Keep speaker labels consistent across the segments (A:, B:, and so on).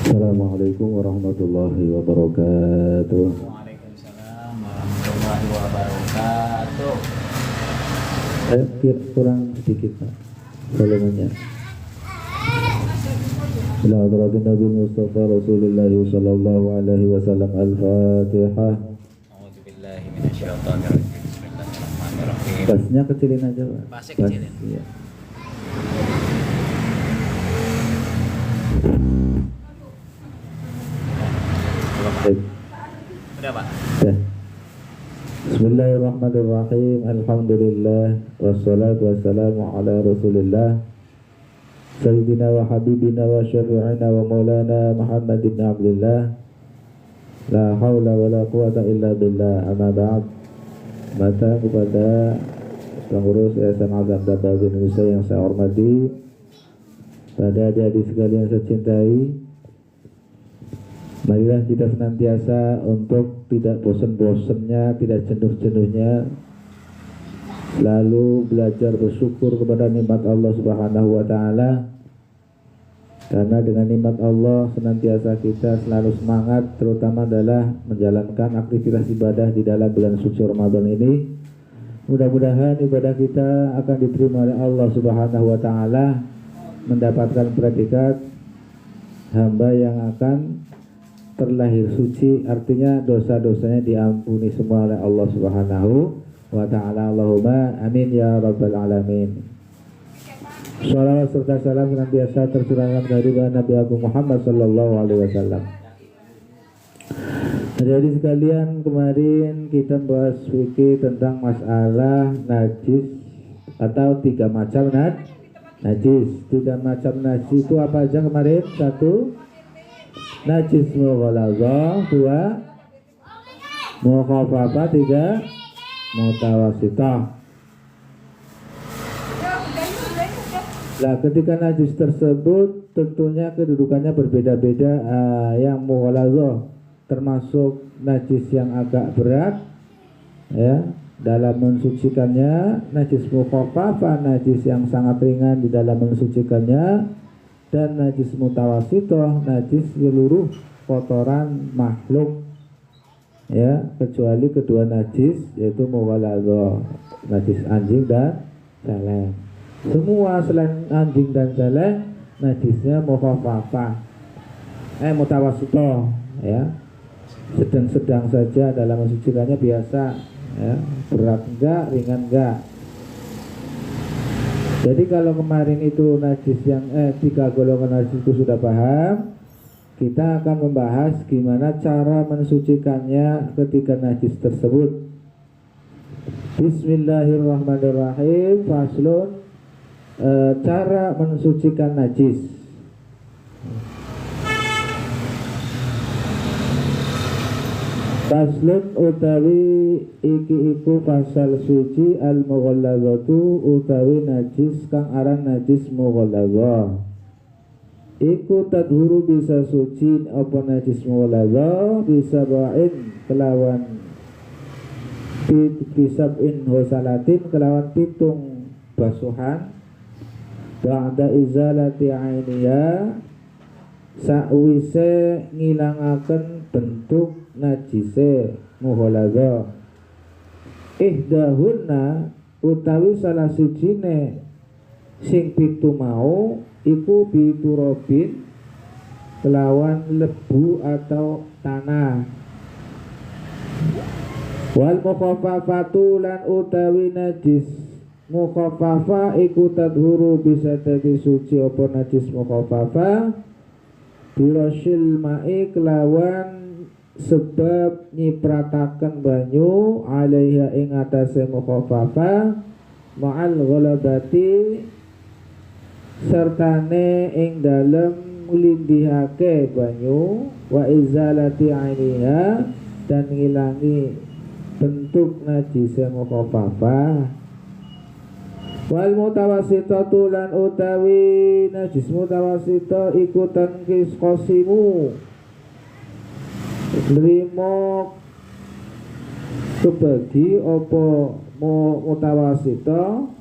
A: Assalamualaikum warahmatullahi wabarakatuh.
B: Waalaikumsalam warahmatullahi wabarakatuh.
A: Kurang sedikit Pak volumenya. Ila hadratin Nabi Mustafa Rasulullah sallallahu alaihi wasallam. Al-Fatihah.
B: A'udzubillahi minasyaitonir rajim. Bismillahirrahmanirrahim.
A: Basnya kecilin aja Pak.
B: Basnya kecilin.
A: Iya. Baik.
B: Udah Pak.
A: Ya. Bismillahirrahmanirrahim. Alhamdulillah wassalatu wassalamu ala Rasulillah Sayyidina wa habibina wa syafi'ina wa maulana Muhammad ibn Abdullah. La hawla wa la quwata illa billah. Amma ba'd. Mata kepada pengurus Yayasan Azam Dabawi Indonesia yang saya hormati, pada adik-adik sekalian saya cintai, marilah kita senantiasa untuk tidak bosan-bosannya, tidak jenuh-jenuhnya, selalu belajar bersyukur kepada nikmat Allah Subhanahu wa Ta'ala. Karena dengan nikmat Allah senantiasa kita selalu semangat, terutama adalah menjalankan aktivitas ibadah di dalam bulan suci Ramadan ini. Mudah-mudahan ibadah kita akan diterima oleh Allah Subhanahu wa Ta'ala, mendapatkan predikat hamba yang akan terlahir suci, artinya dosa-dosanya diampuni semua oleh Allah Subhanahu wa Ta'ala. Allahumma amin ya rabbal alamin. Shalawat serta salam senantiasa tercurahkan dari Nabi Agung Muhammad sallallahu alaihi wasallam. Jadi sekalian, kemarin kita bahas fikih tentang masalah najis atau tiga macam najis. Tiga macam najis itu apa aja kemarin? Satu, najis mughaladzah. Dua, mukhaffafah. Tiga, mutawasithah. Nah, ketika najis tersebut tentunya kedudukannya berbeda-beda. Yang mughaladzah termasuk najis yang agak berat ya dalam mensucikannya, najis mukhaffafah najis yang sangat ringan di dalam mensucikannya, dan najis mutawasithah najis seluruh kotoran makhluk ya, kecuali kedua najis yaitu mughaladzah, najis anjing dan celeng. Semua selain anjing dan celeng najisnya mukhaffafah mutawasithah ya, sedang-sedang saja dalam mensucikannya, biasa ya, berat enggak, ringan enggak. Jadi kalau kemarin itu najis yang tiga golongan najis itu sudah paham, kita akan membahas gimana cara mensucikannya ketika najis tersebut. Bismillahirrahmanirrahim. Faslun, cara mensucikan najis. Faslun utawi iki iku pasal suci al mughalladzatu utawi najis kang aran najis mughalladzah. Iku tadhuru bisa suci apa najis mughalladzah bisa ba'in kelawan bisab'in hosalatin kelawan pitung basuhan ba'da izalati ainiya sakwise ngilangaken bentuk najise mughalladzah. Ihdahunna utawi salah sijine sing pitu mau iku biturobin kelawan lebu atau tanah. Wal mukhaffafatu lan utawi najis mukhaffafah iku tadhuru bisa dadi suci apa najis mukhaffafah birasyil ma'i kelawan sebab nyiprataken banyu alaiha ing atase mukhaffafah ma'al ghalabati sertane ing dalem nglindihake banyu wa izalati ainiha dan ngilangi bentuk najis mukhaffafah. Wal mutawasithatu lan utawi najis mutawasithah iku tankis qasimu limo kebagi apa mutawasithah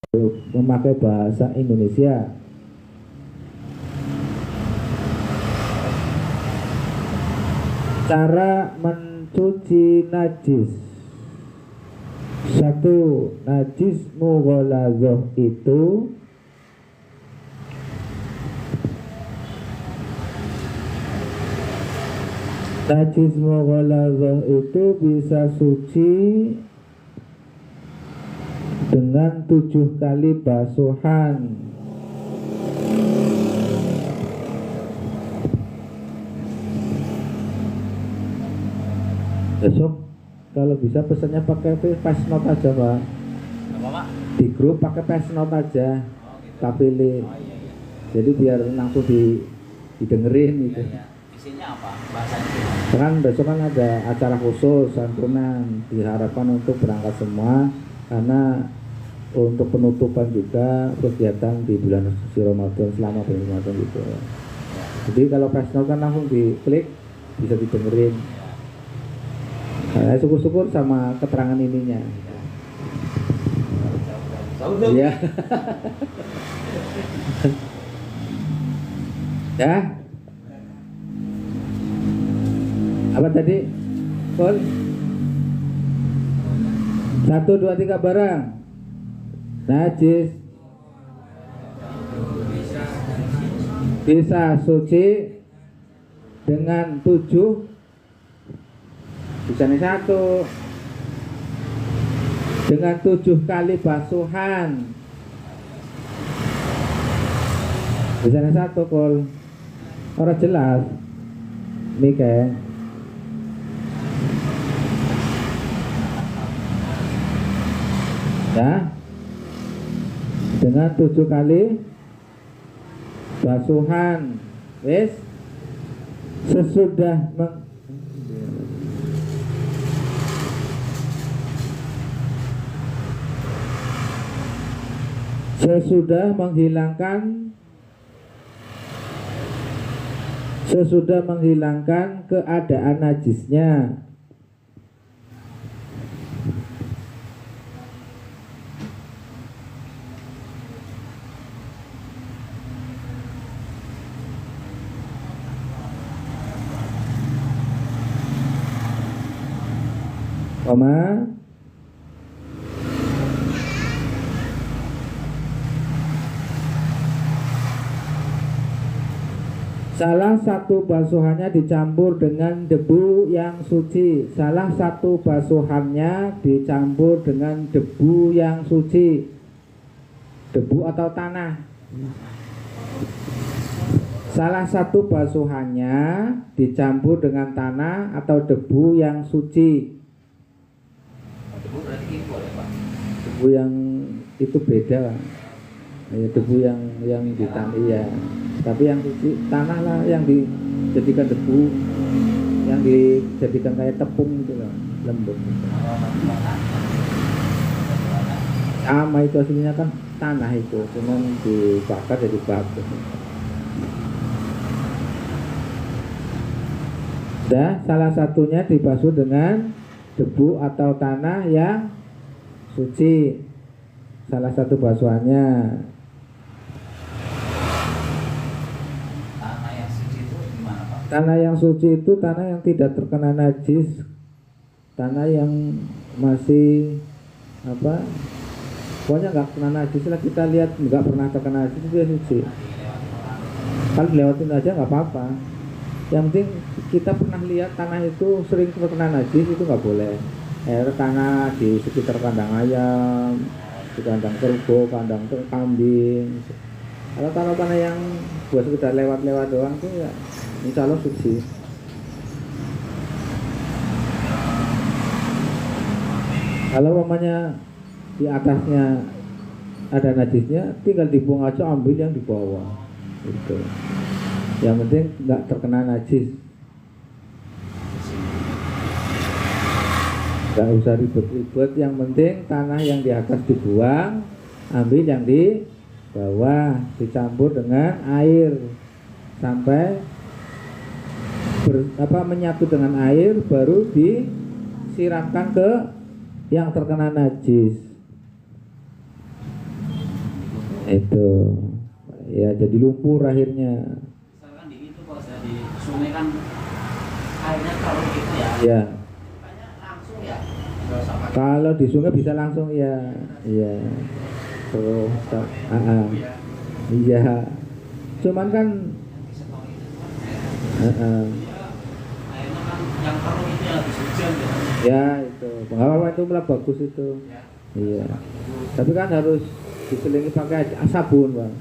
A: memakai bahasa Indonesia. Cara mencuci najis. 1. Najis mughaladzah itu bisa suci dengan 7 kali basuhan. Besok kalau bisa pesannya pakai face note aja, Pak.
B: Apa, Pak?
A: Di grup pakai face note aja.
B: Oh, gitu.
A: Tak pilih.
B: Oh, iya, iya.
A: Jadi biar langsung didengerin gitu.
B: Iya, iya. Isinya apa? Bahasanya gimana?
A: Kan besok kan ada acara khusus santunan, diharapkan untuk berangkat semua karena untuk penutupan juga kegiatan di bulan suci Ramadan selama bulan Ramadan gitu.
B: Ya.
A: Jadi kalau face note kan langsung diklik bisa didengerin. Nah, syukur-syukur sama keterangan ininya. Iya. Ya. Apa tadi? Pol. 1, 2, 3 barang. Najis bisa suci dengan 7. Bisanya 1 dengan 7 kali basuhan. Bisanya 1 kol. Orang jelas. Ini kayak ya. Dengan 7 kali basuhan. Wis sesudah menghilangkan keadaan najisnya. Koma salah satu basuhannya dicampur dengan debu yang suci. Salah satu basuhannya dicampur dengan debu yang suci. Debu atau tanah. Salah satu basuhannya dicampur dengan tanah atau debu yang suci.
B: Debu berarti impor ya, Pak?
A: Debu yang itu beda, ya, debu yang di tanah ya. Tapi yang suci tanah lah, yang dijadikan debu, yang dijadikan kayak tepung gitu lah, lembut. Sama itu aslinya kan tanah itu, cuman dibakar jadi batu. Dan salah satunya dibasuh dengan debu atau tanah yang suci. Salah satu basuhannya.
B: Tanah yang suci itu gimana, Pak?
A: Tanah yang suci itu tanah yang tidak terkena najis, tanah yang masih apa? Pokoknya nggak kena najis lah, kita lihat nggak pernah terkena najis itu dia suci. Kalau dilewatin aja nggak apa-apa. Yang penting kita pernah lihat tanah itu sering terkena najis itu nggak boleh. Tanah di sekitar kandang ayam, di kandang kerbau, kandang kambing. Kalau tanah yang buat sekedar lewat-lewat doang tuh ya insya Allah suci. Kalau umpamanya di atasnya ada najisnya, tinggal dibuang aja, ambil yang di bawah. Gitu. Yang penting nggak terkena najis. Nggak usah ribet-ribet, yang penting tanah yang di atas dibuang, ambil yang di bawah, dicampur dengan air sampai menyatu dengan air, baru disiramkan ke yang terkena najis. Itu ya jadi lumpur akhirnya.
B: Misalkan di itu kalau saya di sungai kan airnya kalau gitu ya.
A: Ya.
B: Kayaknya langsung ya. Nggak usah pakai.
A: Kalau di sungai bisa langsung ya. Iya. Terus iya. Cuman kan
B: Disetor itu kan airnya kan yang keruh itu yang habis hujan gitu.
A: ya itu pengalaman itu malah bagus itu.
B: Ya.
A: Iya. Tapi kan harus diselingi pakai sabun, Bang.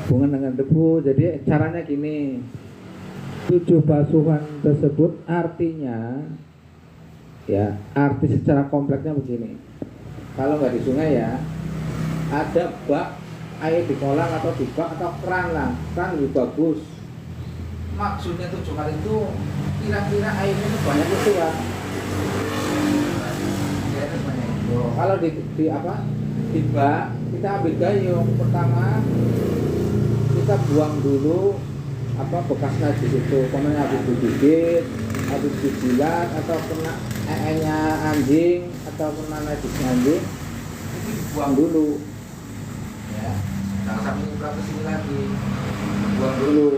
A: Hubungan dengan debu. Jadi caranya gini. 7 basuhan tersebut artinya ya, arti secara kompleksnya begini. Kalau nggak di sungai ya, ada bak air di kolam atau di bak atau keran lah, keran lebih bagus. Maksudnya 7 kali itu kira-kira airnya itu banyak itu ya. Kalau di apa? Di bak kita ambil gayung, pertama kita buang dulu apa bekas najis itu, kemudian habis digigit, habis dijilat atau kena nya anjing atau kena najisnya anjing itu dibuang dulu ya. Nah sampai nyebrang ke sini lagi buang dulu,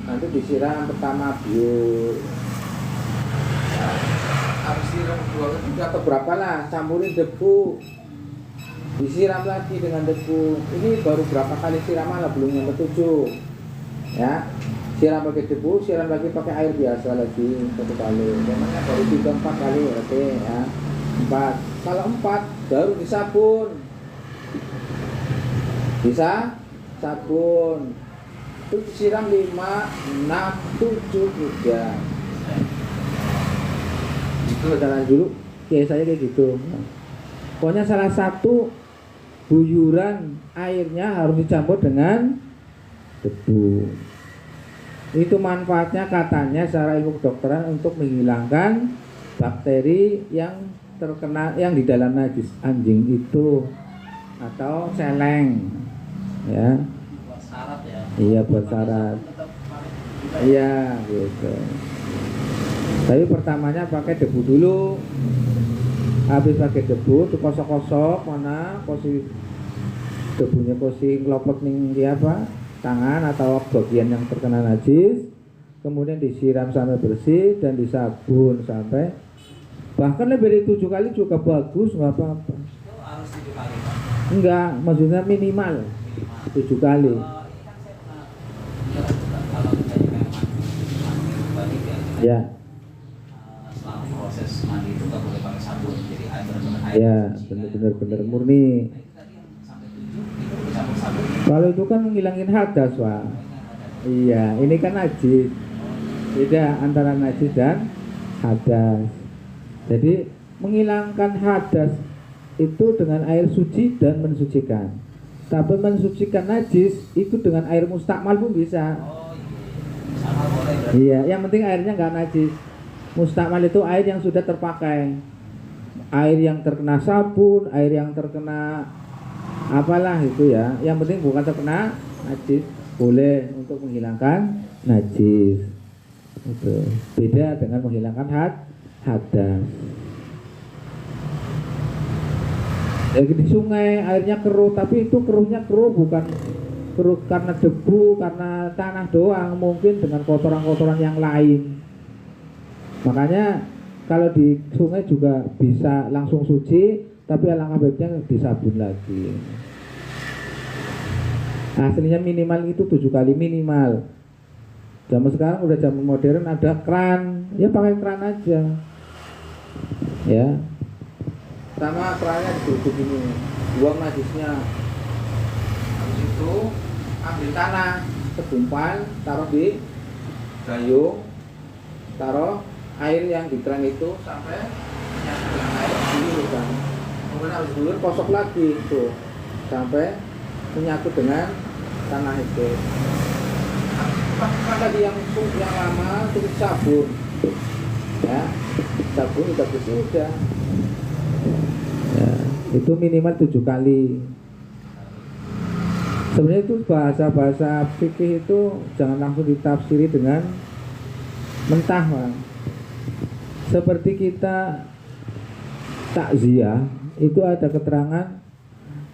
A: nanti disiram pertama biur ya. Habis siram buang itu atau berapa lah, campurin debu, disiram lagi dengan debu. Ini baru berapa kali siraman lah, belum yang ke-7 ya. Siram pakai debu, siram lagi pakai air biasa lagi 1 kali. Namanya baru 3-4 kali, oke ya. 4. Kalau 4 baru disabun. Bisa sabun. Terus disiram 5, 6, 7 juga. Itu jalan dulu. Kayak saya kayak gitu. Pokoknya salah satu guyuran airnya harus dicampur dengan debu. Itu manfaatnya katanya secara ilmu kedokteran untuk menghilangkan bakteri yang terkena yang di dalam najis anjing itu atau celeng ya.
B: Buat syarat ya.
A: Iya buat syarat. Iya gitu. Tapi pertamanya pakai debu dulu. Habis pakai debu tuh kosok-kosok mana posisi debunya, posisi ngelopot ning dia apa? Tangan atau bagian yang terkena najis, kemudian disiram sampai bersih dan disabun sampai bahkan lebih dari 7 kali juga bagus, nggak apa-apa.
B: Itu harus 7 kali Pak.
A: Enggak, maksudnya minimal 7 kali.
B: Kalau ini kan saya pernah lihat juga kalau kita kayak mandi balik ya.
A: Ya,
B: Selama proses mandi itu nggak boleh pakai sabun, jadi air benar-benar air.
A: ya,
B: suci,
A: benar-benar murni.
B: Nah, itu tadi yang sampai 7 itu dicampur sabun.
A: Kalau itu kan ngilangin hadas, Pak. Iya, ini kan najis. Beda antara najis dan hadas. Jadi menghilangkan hadas itu dengan air suci dan mensucikan. Tapi mensucikan najis itu dengan air mustakmal pun bisa.
B: Oh iya, sama boleh berarti.
A: Iya, yang penting airnya nggak najis. Mustakmal itu air yang sudah terpakai. Air yang terkena sabun, air yang terkena apalah itu ya. Yang penting bukan terkena najis, boleh untuk menghilangkan najis. Itu beda dengan menghilangkan hadas. Di sungai airnya keruh, tapi itu keruhnya keruh bukan keruh karena debu, karena tanah doang, mungkin dengan kotoran-kotoran yang lain. Makanya kalau di sungai juga bisa langsung suci, tapi alangkah baiknya disabun lagi. Aslinya minimal itu 7 kali minimal. Zaman sekarang udah zaman modern, ada keran, ya pakai keran aja. Ya. Pertama kerannya ditutup ini, buang najisnya. Habis itu ambil tanah, segumpal, taruh di gayung, taruh air yang di keran itu sampai menyatu dengan air dulu kan. Kemudian habis dulu kosok lagi itu sampai menyatu dengan tanah itu. Pakai tadi yang lama terus sabun, ya sabun udah bersih udah. Ya, itu minimal 7 kali. Sebenarnya itu bahasa fikih itu jangan langsung ditafsiri dengan mentah, Bang. Seperti kita takziah itu ada keterangan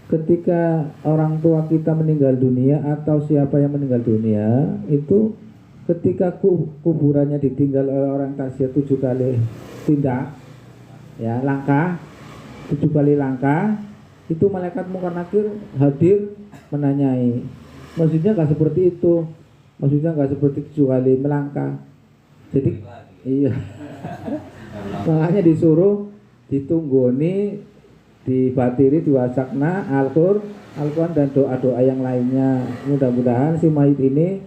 A: ketika orang tua kita meninggal dunia atau siapa yang meninggal dunia, itu ketika kuburannya ditinggal oleh orang tasya 7 kali tindak, ya langkah, 7 kali langkah, itu malaikat Munkar Nakir hadir menanyai. Maksudnya nggak seperti itu, maksudnya nggak seperti 7 kali melangkah. Jadi iya, makanya disuruh ditunggoni, dibatiri, diwasakna Al-Quran dan doa-doa yang lainnya. Mudah-mudahan si mayit ini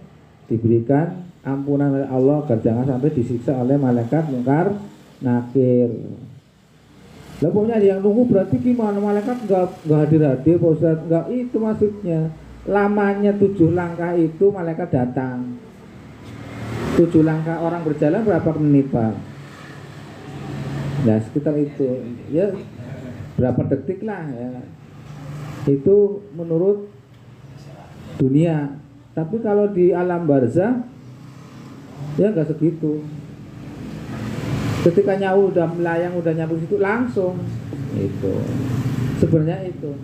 A: diberikan ampunan oleh Allah agar jangan sampai disiksa oleh malaikat Munkar Nakir. Lah pokoknya ada yang nunggu, berarti gimana? Malaikat nggak hadir-hadir Pak Ustaz? Nggak, itu maksudnya lamanya 7 langkah itu malaikat datang. 7 langkah orang berjalan berapa menit Pak? Nah sekitar itu ya, berapa detik lah ya. Itu menurut dunia. Tapi kalau di alam barzah ya nggak segitu. Ketika nyawa udah melayang, udah nyampe situ langsung itu. Sebenarnya itu.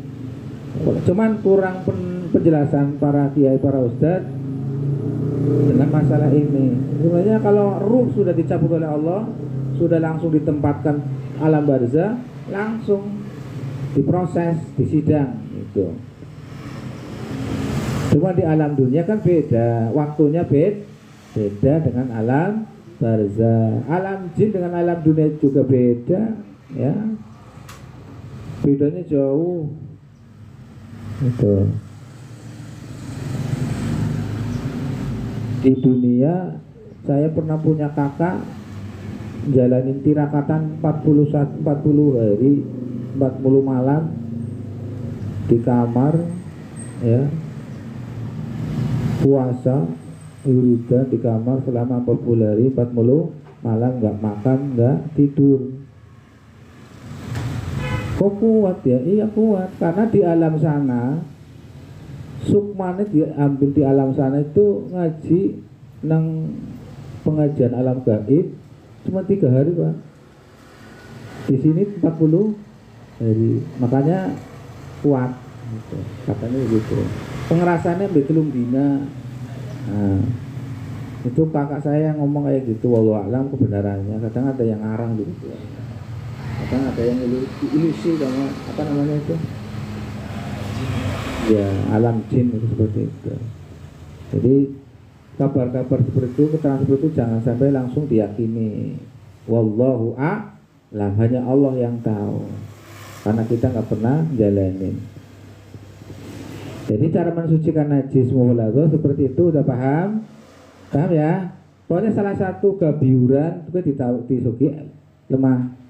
A: Cuman kurang penjelasan para kiai, para ustadz dengan masalah ini. Sebenarnya kalau ruh sudah dicabut oleh Allah, sudah langsung ditempatkan alam barzah, langsung diproses, disidang itu. Cuma di alam dunia kan beda, waktunya beda dengan alam barzah. Alam jin dengan alam dunia juga beda, ya. Bedanya jauh. Itu. Di dunia saya pernah punya kakak jalanin tirakatan 40 hari 40 malam di kamar, ya, puasa wiridan di kamar selama 40 hari 40 malam, nggak makan, nggak tidur. Kok kuat ya? Iya kuat, karena di alam sana sukmane diambil di alam sana itu ngaji nang pengajian alam gaib cuma 3 hari Pak. Di sini 40 hari, makanya kuat gitu. Katanya gitu. Pengerasannya belum dina. Nah, itu kakak saya yang ngomong kayak gitu. Wallahu alam kebenarannya. Kadang ada yang ngarang gitu. Kadang ada yang ilusi sama apa namanya itu? Ya, alam jin itu seperti itu. Jadi kabar-kabar seperti itu, keterangan seperti itu jangan sampai langsung diyakini. Wallahu a'lam, hanya Allah yang tahu. Karena kita nggak pernah jalanin. Jadi cara mensucikan najis muhladhah seperti itu, udah paham? Paham ya? Pokoknya salah satu gabiuran itu disugi lemah.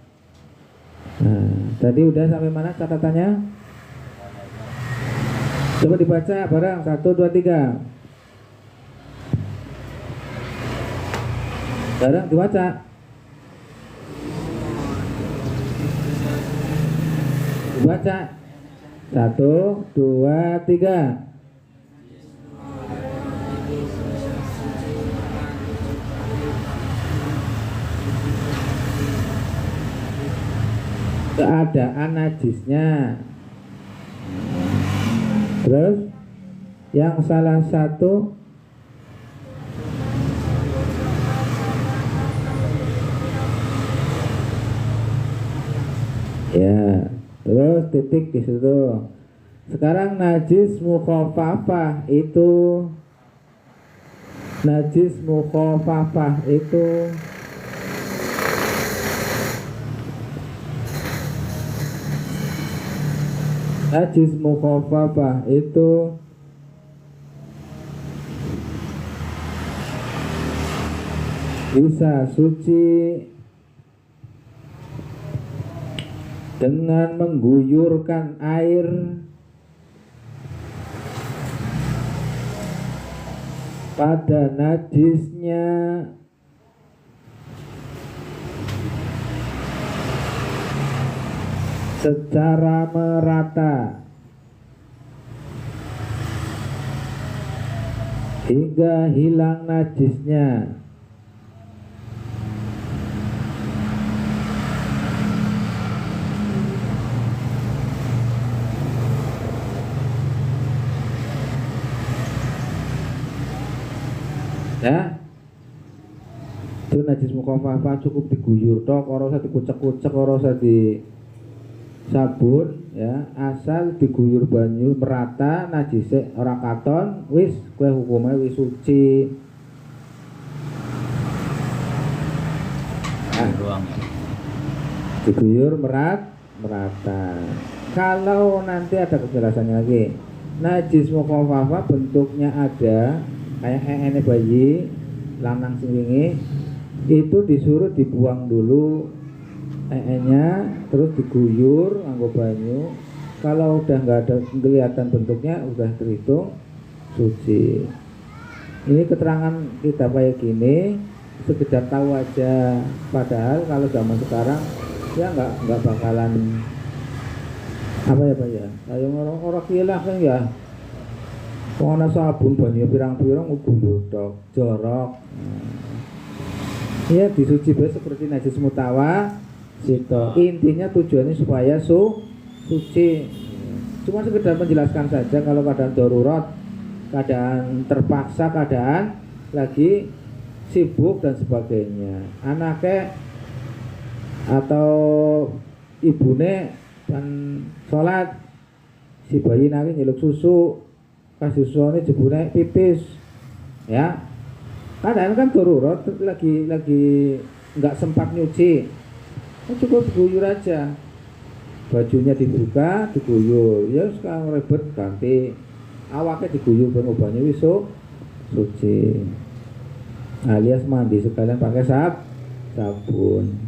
A: Nah, tadi udah sampai mana catatannya? Coba dibaca bareng 1, 2, 3. Bareng dibaca. Dibaca 1, 2, 3. Keadaan najisnya. Terus yang salah satu ya, terus titik di situ. Sekarang najis mukhafafah itu, najis mukhafafah itu najis mukhafafah itu bisa suci dengan mengguyurkan air pada najisnya secara merata hingga hilang najisnya. Ya, itu najis mukhafafah cukup diguyur tok, ora usah dikucek-kucek, ora usah di sabun ya, asal diguyur banyu merata najise ora katon, wis kowe hukume wis suci.
B: Ruang ya.
A: Diguyur merata. Kalau nanti ada kejelasannya lagi, najis mukhafafah bentuknya ada kayak ini bayi lanang sing wingi, itu disuruh dibuang dulu nya, terus diguyur nganggo banyu. Kalau udah nggak ada kelihatan bentuknya, udah terhitung suci. Ini keterangan kita kayak gini sekedar tahu aja, padahal kalau zaman sekarang ya nggak bakalan apa ya Pak ya, kayak orang kilah kan ya, ana sabun banyu pirang-pirang guyur tok jorok. Ya disuci bae seperti najis mutawasito. Intinya tujuannya supaya suci. Cuma sekedar menjelaskan saja kalau keadaan darurat, keadaan terpaksa, keadaan lagi sibuk dan sebagainya. Anaknya atau ibune kan sholat, si bayi nanti nyeluk susu, kasih susunya jebule pipis, ya. Kadang kan darurat lagi nggak sempat nyuci, cukup diguyur aja, bajunya dibuka, diguyur, ya sekarang ribet ganti, awaknya diguyur pengobahnya wisuk suci, alias mandi sekalian pakai sabun.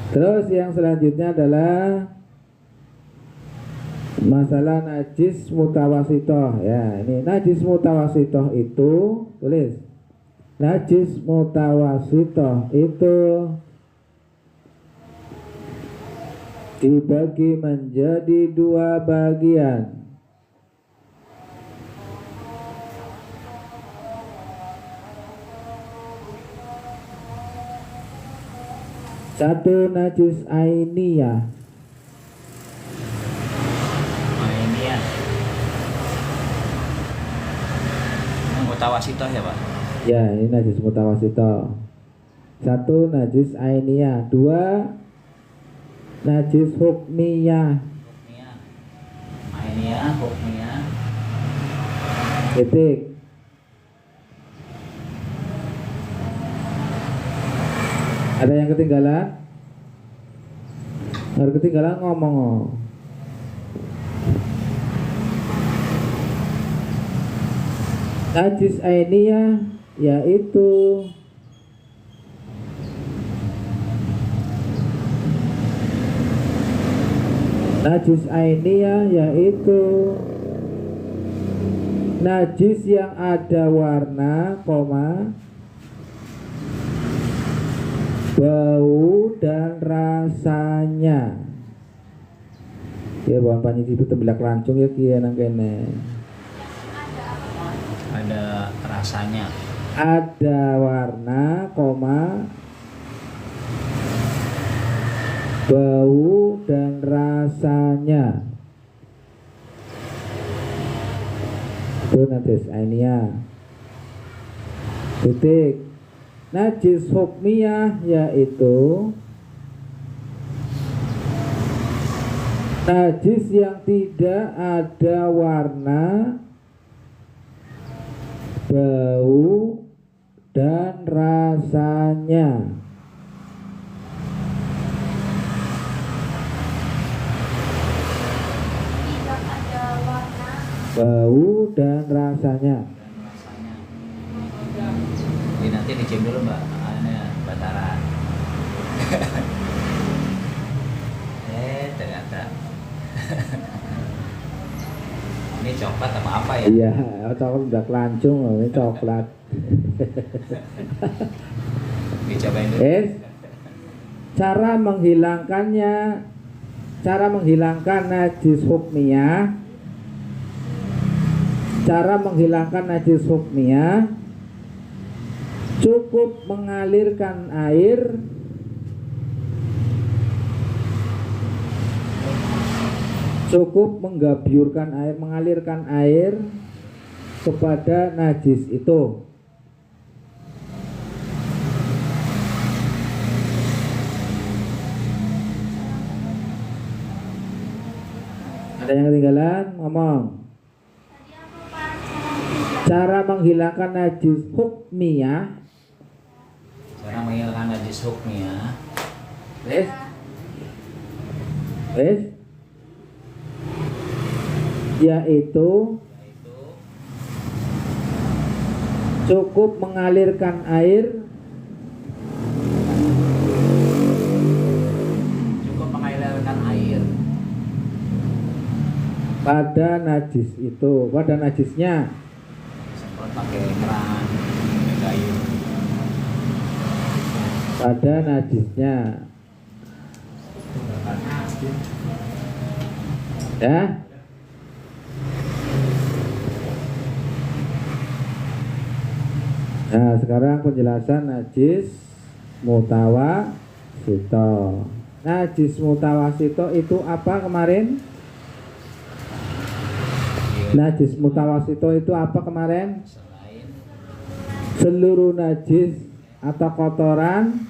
A: Terus yang selanjutnya adalah masalah najis mutawasitoh ya. Ini najis mutawasitoh itu, tulis, najis mutawasitoh itu dibagi menjadi dua bagian. Satu najis ainiyah.
B: Mutawasitoh ya Pak?
A: Ya, ini najis mutawasitoh. Satu najis ainiyah, dua najis hukmiyah.
B: Ainiyah, hukmiyah.
A: Titik. Ada yang ketinggalan? Harus ketinggalan ngomong. Najis ainiyah yaitu najis yang ada warna, bau dan rasanya. Ya bahan panji itu tembelak lancung ya kia nang kene.
B: Ada rasanya.
A: Ada warna, bau dan rasanya. Itu najis ainiyah. Titik. Najis hukmiyah yaitu najis yang tidak ada warna, bau dan rasanya.
C: Tidak ada warna,
A: Bau dan rasanya.
B: Jadi nanti dicium dulu Mbak, bataran. Ternyata ini coklat sama apa ya?
A: Iya, coklat udah lancung, ini coklat.
B: Dicobain dulu.
A: Cara menghilangkan najis hukmiyah. Cara menghilangkan najis hukmiyah cukup mengalirkan air mengalirkan air kepada najis itu. Ada yang ketinggalan? Ngomong.
C: Tadi apa Pak?
A: Cara menghilangkan najis hukmiyah.
B: Cara menghilangkan najis hukmiyah.
A: Wes? Wes? Yaitu
B: Yaitu
A: cukup mengalirkan air
B: cukup mengalirkan air
A: pada najis itu, pada najisnya.
B: semprot pakai keran, pakai gayung.
A: Pada najisnya. Ya. Nah, sekarang penjelasan najis mutawasito. Najis mutawasito itu apa kemarin? Najis mutawasito itu apa kemarin?
B: Selain
A: Seluruh najis atau kotoran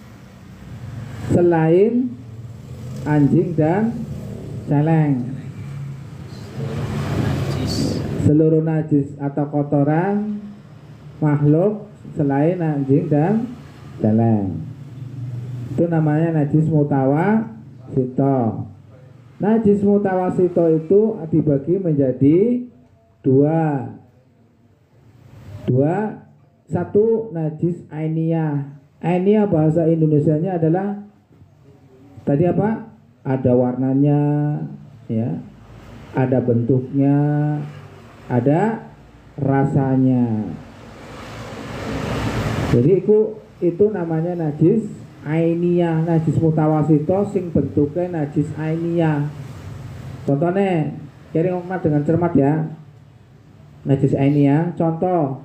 A: selain anjing dan celeng.
B: najis
A: Seluruh najis atau kotoran makhluk selain anjing dan celeng, itu namanya najis mutawasito. Najis mutawasito itu dibagi menjadi dua. Satu najis ainiyah. Ainiyah bahasa Indonesianya adalah tadi apa? Ada warnanya, ya, ada bentuknya, ada rasanya. Jadi itu namanya najis ainiyah, najis mutawasito sing bentuknya najis ainiyah. Contohnya, kira ngomong dengan cermat ya. Najis ainiyah, contoh.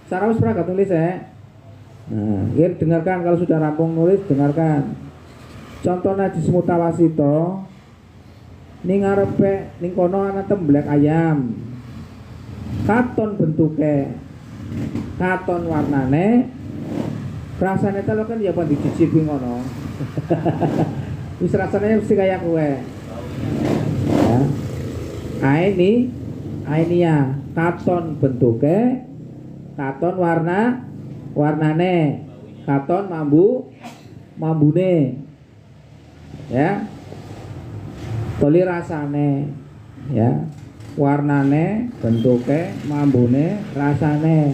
A: Sarah wis pernah tulis ya. Nah, ya dengarkan kalau sudah rampung nulis, dengarkan. Contoh najis mutawasito ning ngarepe ning kono ana temblek ayam. Katon bentuknya, katon warnane, rasane telo kan ya apa dicicipi ngono. Wis rasane mesti kayak kue. Ya. Ainiyah, katon bentuknya, katon warnane, katon mambune. Ya. Toli rasane, ya. Warnane, bentuknya, mambune, rasane.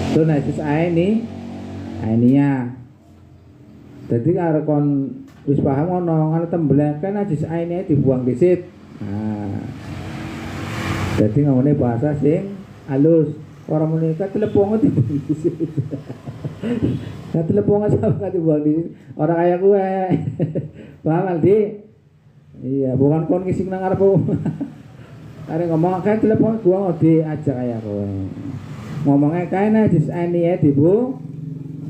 A: Itu najis ainiyah. Jadi kalau kon wis paham ono ana temblek kan najis ainiyah dibuang disit. Nah. Jadi ngomongnya bahasa sing halus. Orang menikah teleponnya dibuang disit. Nah teleponnya sama dibuang disit. Orang kayak gue. Paham Aldi? Iya, bukan kon ngising nang ngarepmu. Are ngomong kayak telepon gua ngode aja kayak gue. Ngomongnya kayak najis ainiyah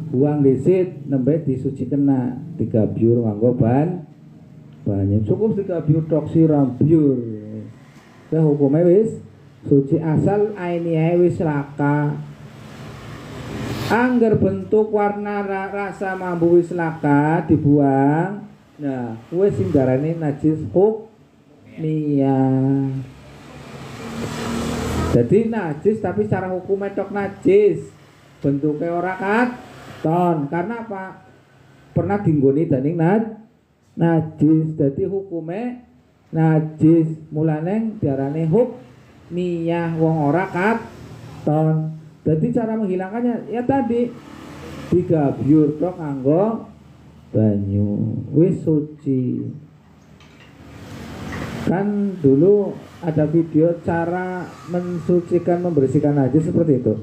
A: buang disit nembe disuci kena 3 biur nganggo banyu cukup 3 biur tok siram biur. Saya hukumnya wis suci asal ainiyah wis laka. Angger bentuk warna rasa mambu wis laka dibuang. Nah, wis sing darane najis hukmiyah. Jadi najis tapi secara hukumnya tok najis. Bentuknya ora katon. Karena apa? Pernah dinggoni daning najis. Jadi hukumnya najis. Mulane diarani hukmiyah wong ora katon. Jadi cara menghilangkannya ya tadi 3 biur tok nganggo banyu wis suci. Kan dulu ada video cara mensucikan membersihkan najis seperti itu.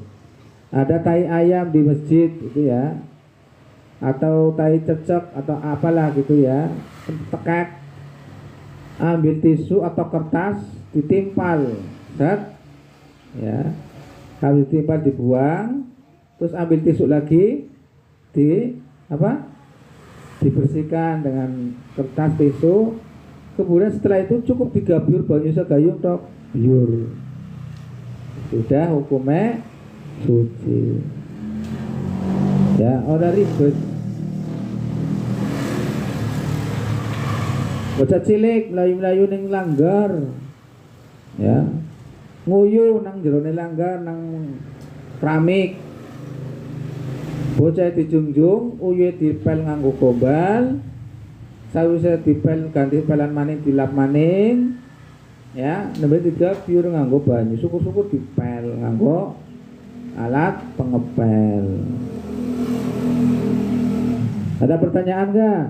A: Ada tai ayam di masjid gitu ya, atau tai cecek atau apalah gitu ya, tekek, ambil tisu atau kertas ditimpal, set, ya, habis ditimpal dibuang, terus ambil tisu lagi, dibersihkan dengan kertas tisu. Kemudian setelah itu cukup 3 biur banyu segayung tok biur. Sudah hukumnya suci. Ya, ora ribet. Bocah cilik melayu-melayu ning langgar. Ya. Nguyu nang jerone langgar nang keramik. Bocah dijungjung, uyuhe dipel nganggo gombal. Sawise dipel ganti pelan maning dilap maning. Ya, nembe digabyur nganggo banyu. Syukur-syukur dipel nganggo alat pengepel. Ada pertanyaan enggak?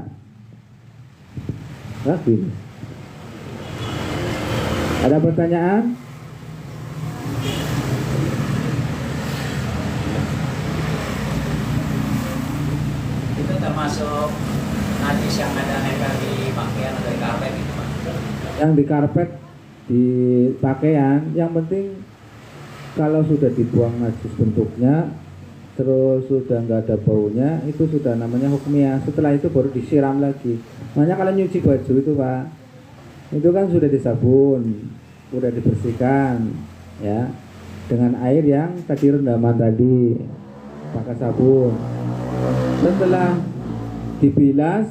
A: Lagi. Ada pertanyaan?
B: Itu termasuk najis yang ada nempel di pakaian atau di karpet gitu Pak?
A: Yang di karpet, di pakaian, yang penting kalau sudah dibuang najis bentuknya, terus sudah nggak ada baunya, itu sudah namanya hukmiyah. Setelah itu baru disiram lagi. Makanya kalau nyuci baju itu Pak, itu kan sudah disabun, sudah dibersihkan, ya, dengan air yang tadi rendaman tadi, pakai sabun. Setelah dibilas,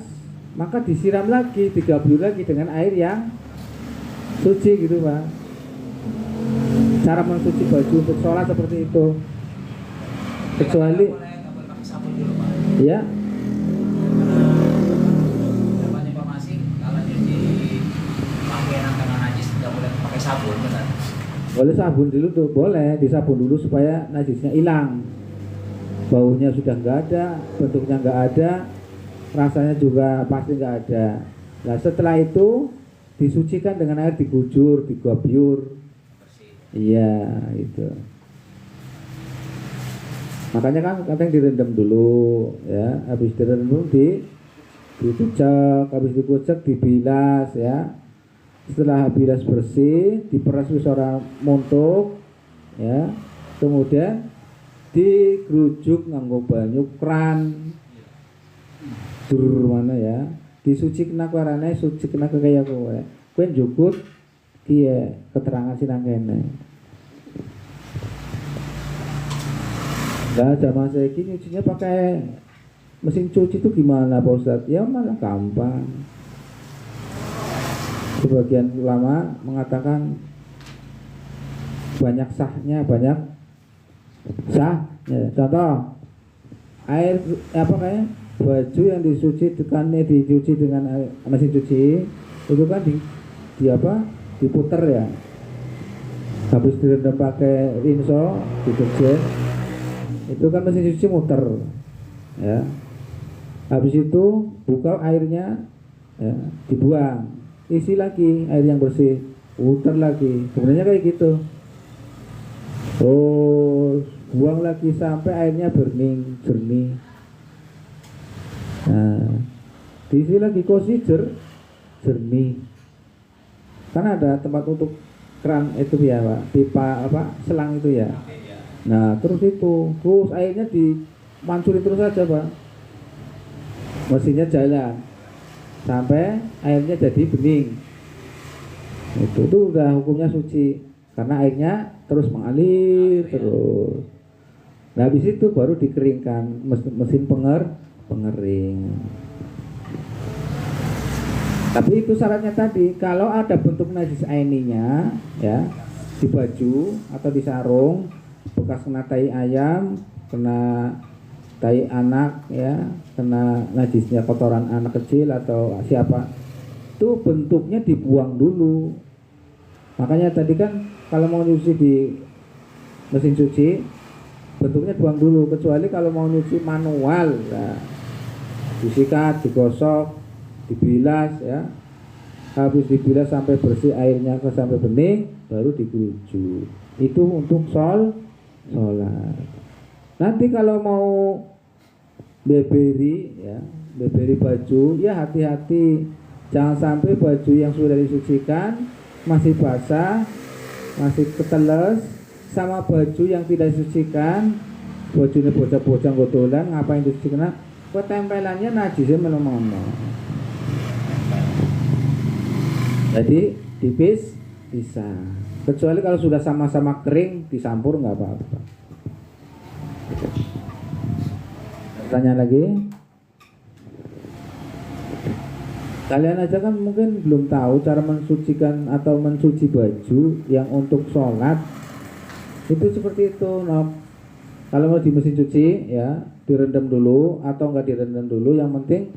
A: maka disiram lagi, digabyur lagi dengan air yang suci gitu Pak. Cara mencuci baju untuk sholat seperti itu. Kecuali
B: nggak boleh pakai sabun dulu Pak.
A: ya,
B: Dapat informasi kalau nyuci pakaian yang kena najis nggak boleh pakai sabun, benar?
A: boleh sabun dulu tuh, boleh disabun dulu supaya najisnya hilang. Baunya sudah nggak ada, bentuknya nggak ada, rasanya juga pasti nggak ada. Nah setelah itu disucikan dengan air digujur, digabyur.
B: Bersih.
A: Iya itu. Makanya kan kadang direndam dulu, ya. Habis direndam dikucek, habis dikucek dibilas, ya. Setelah bilas bersih, diperas seorang montok, ya. Kemudian digrujuk nganggo banyu kran. Dur mana ya? Disuci kena warane, suci kena kaya kowe. Kowe njukut kiye keterangan sinang kene. Nah, zaman saya ini nyucinya pakai mesin cuci itu gimana Pak Ustadz? Ya malah gampang. Sebagian ulama mengatakan banyak sahnya, banyak sah. Ya, contoh air apa kayak baju yang dicuci dengan air, mesin cuci itu kan di apa? Diputer ya. Habis direndam pakai rinso, deterjen. Itu kan mesin cuci muter, ya. Habis itu buka airnya, ya, dibuang, isi lagi air yang bersih, putar lagi, sebenarnya kayak gitu. Terus buang lagi sampai airnya jernih. Nah, diisi lagi kosi jernih. Kan ada tempat untuk keran itu ya Pak, pipa apa selang itu ya. Nah terus airnya dimancuri terus saja Pak, mesinnya jalan sampai airnya jadi bening. Itu udah hukumnya suci karena airnya terus mengalir terus. Nah habis itu baru dikeringkan mesin pengering. Tapi itu syaratnya tadi, kalau ada bentuk najis aininya ya di baju atau di sarung, bekas kena tai ayam, kena tai anak ya, kena najisnya kotoran anak kecil atau siapa, itu bentuknya dibuang dulu. Makanya tadi kan kalau mau nyuci di mesin cuci bentuknya buang dulu, kecuali kalau mau nyuci manual nah, disikat, digosok, dibilas ya. Habis dibilas sampai bersih airnya sampai bening baru digrujuk. Itu untuk sholat. Nanti kalau mau beberi ya, beberi baju ya hati-hati, jangan sampai baju yang sudah disucikan masih basah, masih keteles, sama baju yang tidak disucikan, bajunya bocah-bocah gotolan, ngapain disucikan? Ketempelannya najisnya menemono. Jadi tipis bisa. Kecuali kalau sudah sama-sama kering disampur nggak apa-apa. Tanya lagi. Kalian aja kan mungkin belum tahu cara mensucikan atau mencuci baju yang untuk sholat itu seperti itu. Nah, kalau mau di mesin cuci ya direndam dulu atau enggak direndam dulu, yang penting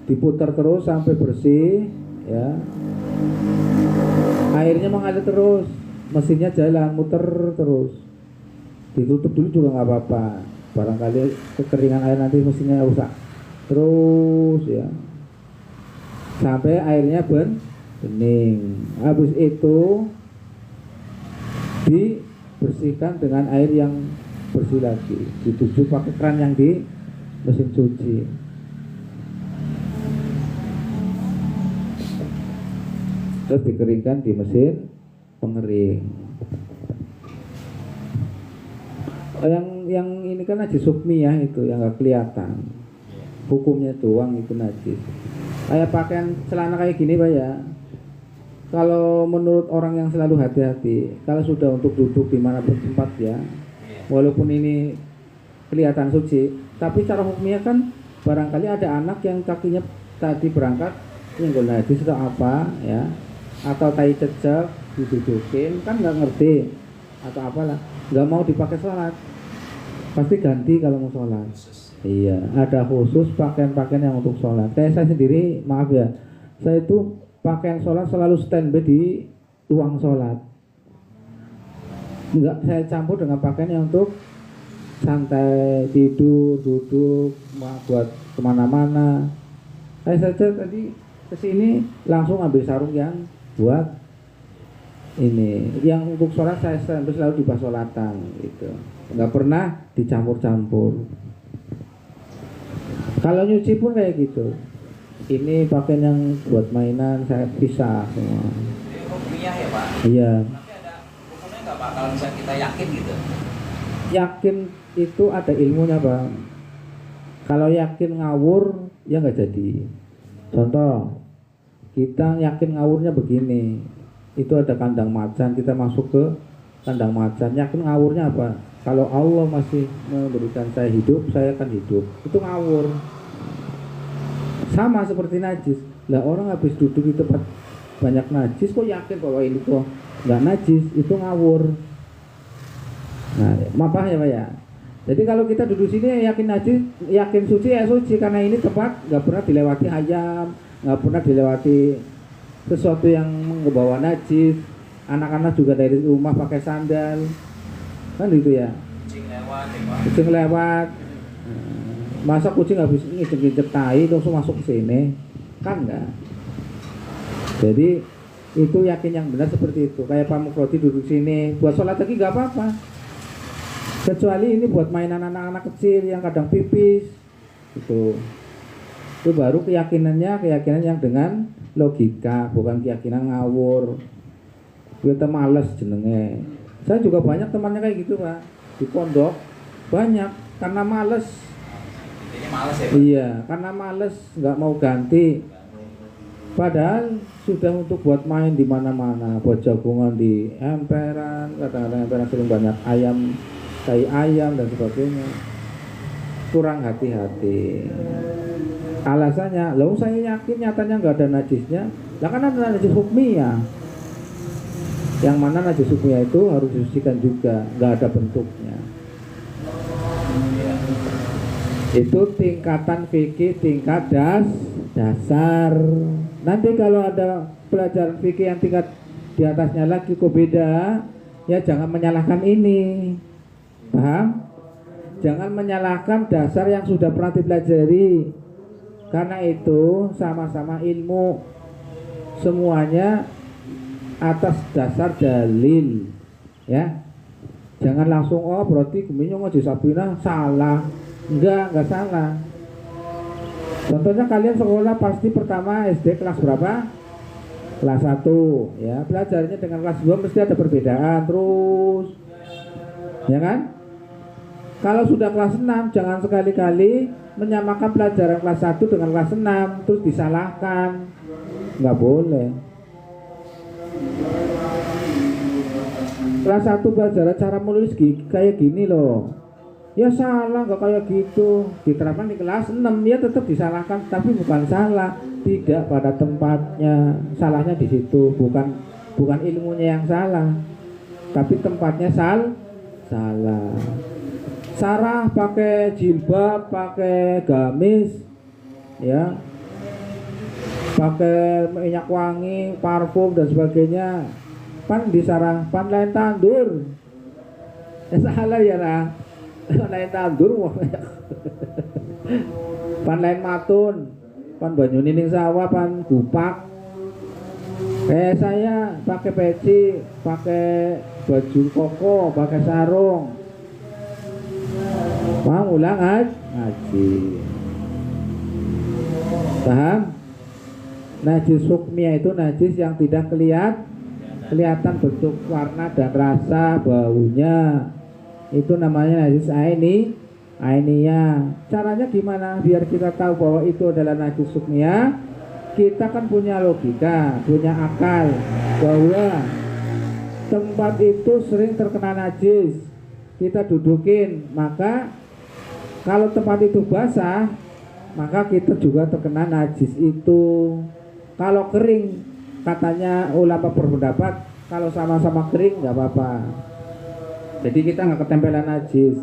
A: diputar terus sampai bersih ya. Airnya mengalir terus, mesinnya jalan muter terus. Ditutup dulu juga nggak apa-apa. Barangkali kekeringan air nanti mesinnya rusak. Terus ya sampai airnya bening. Habis itu dibersihkan dengan air yang bersih lagi, dituju pakai keran yang di mesin cuci. Terus dikeringkan di mesin pengering. Yang ini kan najis hukmi ya, itu yang nggak kelihatan. Hukumnya doang itu najis. Kayak pakaian celana kayak gini Pak ya. Kalau menurut orang yang selalu hati-hati, kalau sudah untuk duduk dimanapun tempat ya, walaupun ini kelihatan suci, tapi cara hukumnya kan barangkali ada anak yang kakinya tadi berangkat nyenggol najis atau apa ya, atau tai cecek didudukin, kan nggak ngerti atau apalah, nggak mau dipakai sholat, pasti ganti kalau mau sholat. Iya, ada khusus pakaian-pakaian yang untuk sholat. Kayak saya sendiri, maaf ya, saya itu pakaian sholat selalu standby di ruang sholat. Enggak saya campur dengan pakaian yang untuk santai, tidur, duduk, buat kemana-mana. Saya saja tadi kesini langsung ambil sarung yang buat ini, yang untuk sholat saya selalu di pas sholatan gitu, nggak pernah dicampur-campur. Kalau nyuci pun kayak gitu, ini pakaian yang buat mainan saya pisah semua.
B: Ini hukumnya ya Pak?
A: Iya.
B: Tapi ada hukumnya nggak Pak kalau misalnya kita yakin gitu?
A: Yakin itu ada ilmunya Pak. Kalau yakin ngawur ya nggak jadi. Contoh, kita yakin ngawurnya begini, itu ada kandang macan, kita masuk ke kandang macan, yakin ngawurnya apa? Kalau Allah masih memberikan saya hidup, saya akan hidup, itu ngawur. Sama seperti najis. Lah orang habis duduk di tempat banyak najis kok yakin bahwa ini kok nggak najis, itu ngawur. Nah, apa ya Pak ya? Jadi kalau kita duduk sini yakin najis, yakin suci ya suci, karena ini tempat nggak pernah dilewati ayam, nggak pernah dilewati sesuatu yang membawa najis. Anak-anak juga dari rumah pakai sandal, kan gitu ya.
B: Kucing lewat ya Pak?
A: Kucing lewat, masa kucing habis ngicip-ngicip tai langsung masuk ke sini, kan enggak. Jadi itu yakin yang benar seperti itu. Kayak Pak Mukroti duduk sini, buat sholat lagi nggak apa-apa. Kecuali ini buat mainan anak-anak kecil yang kadang pipis, itu baru keyakinan yang dengan logika, bukan keyakinan ngawur. Kita males jenenge. Saya juga banyak temannya kayak gitu Pak, di pondok banyak karena males.
B: Intinya males ya Pak?
A: Iya, karena males nggak mau ganti. Padahal sudah untuk buat main di mana-mana, buat jagungan di emperan, kadang-kadang emperan sering banyak ayam, tai ayam dan sebagainya. Kurang hati-hati. Alasannya, loh saya yakin nyatanya nggak ada najisnya. Lah kan ada najis hukmiyah. Yang mana najis hukmiyah itu harus disucikan juga, nggak ada bentuknya. Itu tingkatan fikih tingkat dasar. Nanti kalau ada pelajaran fikih yang tingkat di atasnya lagi kok beda, ya jangan menyalahkan ini. Paham? Jangan menyalahkan dasar yang sudah pernah dipelajari. Karena itu sama-sama ilmu. Semuanya atas dasar dalil. Ya. Jangan langsung berarti Guminyong Haji Sabina salah. Enggak salah. Contohnya kalian sekolah pasti pertama SD kelas berapa? Kelas 1 ya. Belajarnya dengan kelas 2 mesti ada perbedaan terus. Ya kan? Kalau sudah kelas 6 jangan sekali-kali menyamakan pelajaran kelas 1 dengan kelas 6 terus disalahkan. Enggak boleh. Kelas 1 pelajaran cara menulis kayak gini loh. Ya salah, nggak kayak gitu. Diterapkan di kelas 6 ya tetap disalahkan, tapi bukan salah. Tidak pada tempatnya, salahnya di situ, bukan ilmunya yang salah, tapi tempatnya salah. Sarah pakai jilbab, pakai gamis, ya, pakai minyak wangi, parfum dan sebagainya. Pan di Sarah, pan lain tandur. Salah ya lah. Lain tandur wah. Pan lain matun, pan banyu ning sawah, pan gupak. Saya pakai peci, pakai baju koko, pakai sarung. Mau ulang ngaji. Paham? Najis hukmiyah itu najis yang tidak kelihatan bentuk, warna dan rasa, baunya. Itu namanya najis ainiyah. Caranya gimana biar kita tahu bahwa itu adalah najis hukmiyah? Kita kan punya logika, punya akal bahwa tempat itu sering terkena najis. Kita dudukin, maka kalau tempat itu basah, maka kita juga terkena najis itu. Kalau kering, katanya ulama berpendapat kalau sama-sama kering nggak apa-apa. Jadi kita nggak ketempelan najis.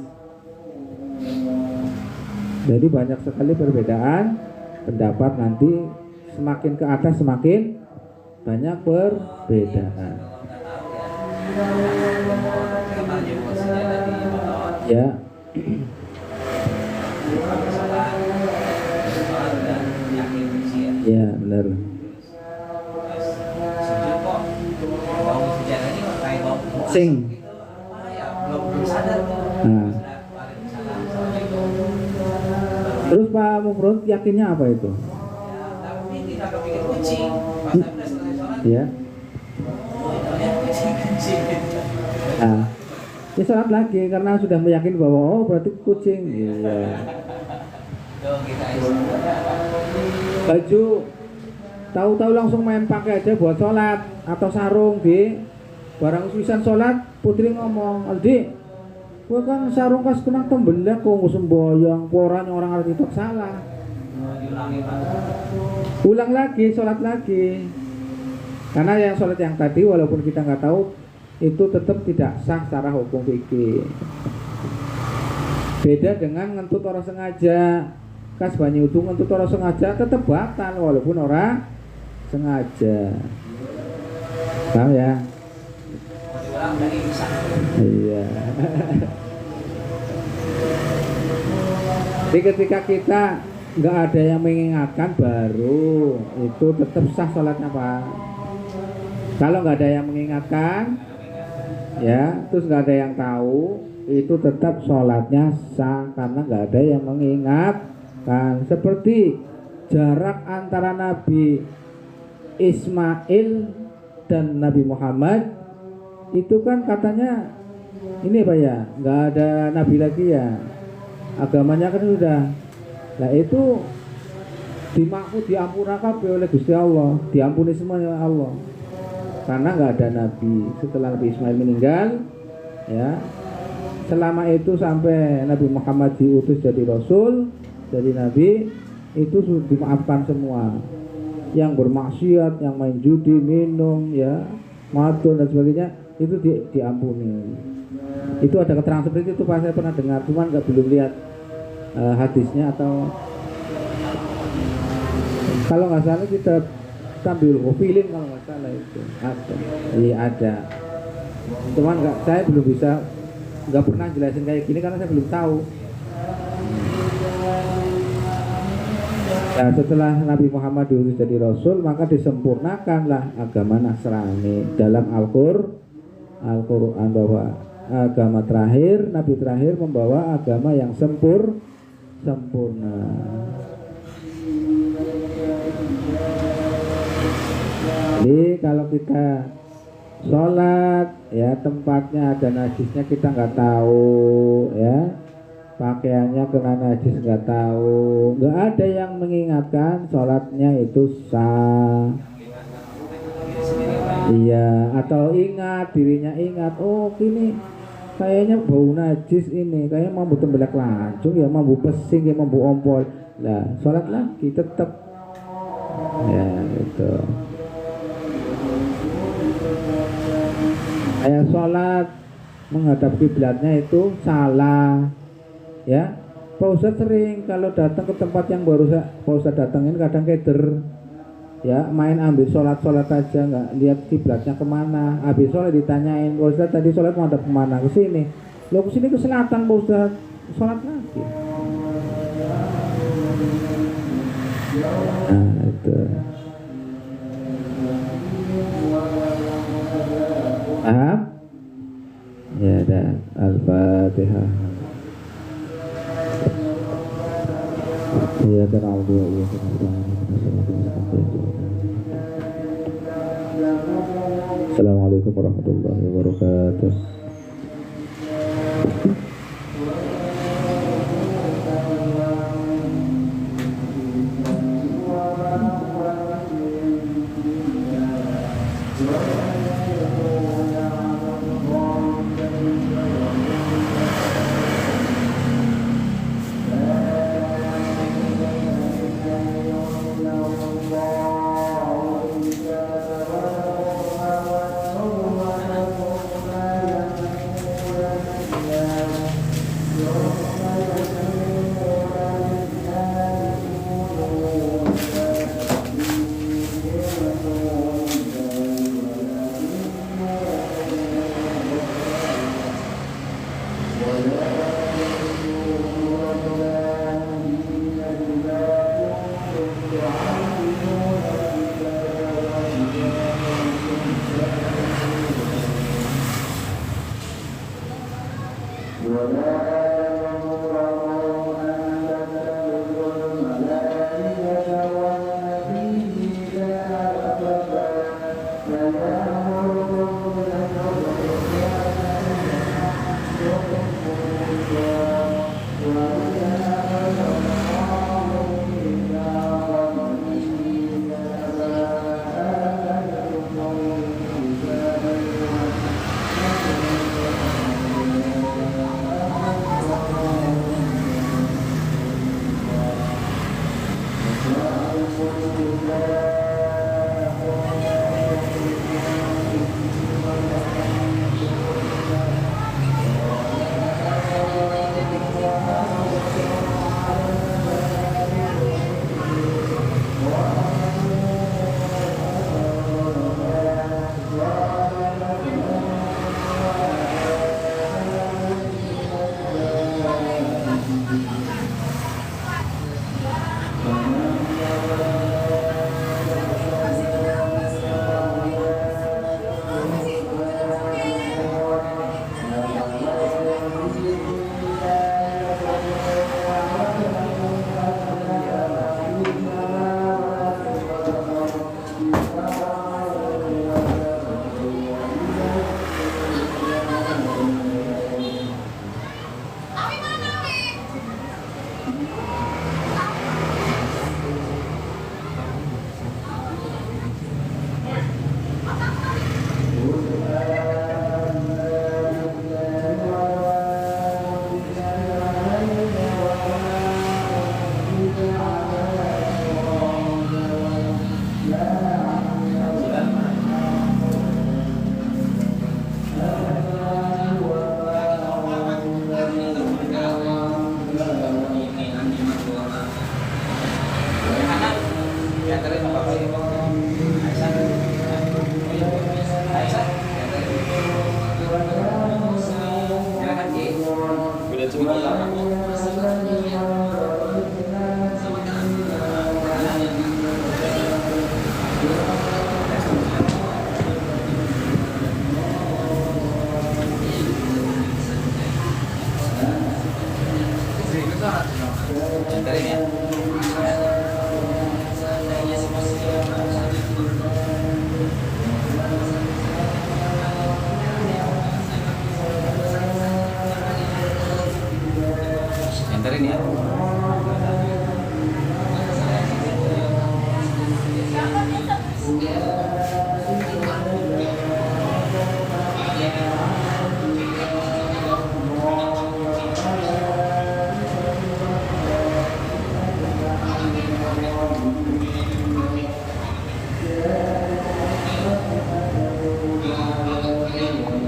A: Jadi banyak sekali perbedaan pendapat, nanti semakin ke atas semakin banyak perbedaan. Ya. Ya benar. Sing. Nah. Terus Pak Mufrod yakinnya apa itu? Ya. Nah, ya sholat lagi karena sudah meyakini bahwa oh berarti kucing. Iya. Baju tahu-tahu langsung main pakai aja buat sholat atau sarung di barang wisan sholat. Putri ngomong, Aldi, gua kan sarung kas kena tembelak kok semboyang, orang arti itu salah. Ulang lagi, sholat lagi. Karena yang sholat yang tadi walaupun kita nggak tahu itu tetap tidak sah secara hukum fikih. Beda dengan ngentut orang sengaja. Kas banyu itu ngentut orang sengaja tetap batal walaupun orang sengaja. Paham ya? Iya. Jadi ketika kita nggak ada yang mengingatkan baru itu tetap sah sholatnya Pak. Kalau nggak ada yang mengingatkan, ya, terus nggak ada yang tahu, itu tetap sholatnya sah karena nggak ada yang mengingatkan. Seperti jarak antara Nabi Ismail dan Nabi Muhammad itu kan katanya ini Pak ya, nggak ada Nabi lagi ya, agamanya kan sudah. Nah itu diampurakan oleh Gusti Allah, diampuni semuanya Allah. Karena nggak ada nabi setelah Nabi Ismail meninggal, ya. Selama itu sampai Nabi Muhammad diutus jadi Rasul, jadi Nabi, itu sudah dimaafkan semua. Yang bermaksiat, yang main judi, minum, ya, madun dan sebagainya, itu diampuni. Itu ada keterangan seperti itu Pak, saya pernah dengar, cuman belum lihat hadisnya atau kalau nggak salah kita sambil filin kalau nggak salah itu ada. Iya ada. Cuman saya belum bisa, nggak pernah jelasin kayak gini karena saya belum tahu. Nah, setelah Nabi Muhammad diutus jadi Rasul, maka disempurnakanlah agama Nasrani dalam Al-Quran bahwa agama terakhir, Nabi terakhir membawa agama yang sempurna. Jadi kalau kita sholat, ya tempatnya ada najisnya kita nggak tahu, ya pakaiannya kena najis nggak tahu, nggak ada yang mengingatkan, sholatnya itu sah. Iya, atau ingat dirinya ingat, oh gini kayaknya bau najis ini, kayaknya mampu tembelak lancung ya, mampu pesing ya, mampu ompol. Nah, sholat lagi tetap sholat menghadap kiblatnya itu salah, ya. Pak Ustadz sering kalau datang ke tempat yang baru Pak Ustadz datengin kadang keder, ya, main ambil sholat aja, nggak lihat kiblatnya kemana. Habis sholat ditanyain, Pak Ustadz tadi sholat menghadap kemana? Ke sini. Lo ke sini ke selatan Pak Ustadz, sholat lagi. Nah itu. Paham? Ya dah. Al-Fatihah. Iya kan Allah ya kan. Assalamualaikum warahmatullahi wabarakatuh.
B: Anterin ya.
C: Siapa bisa?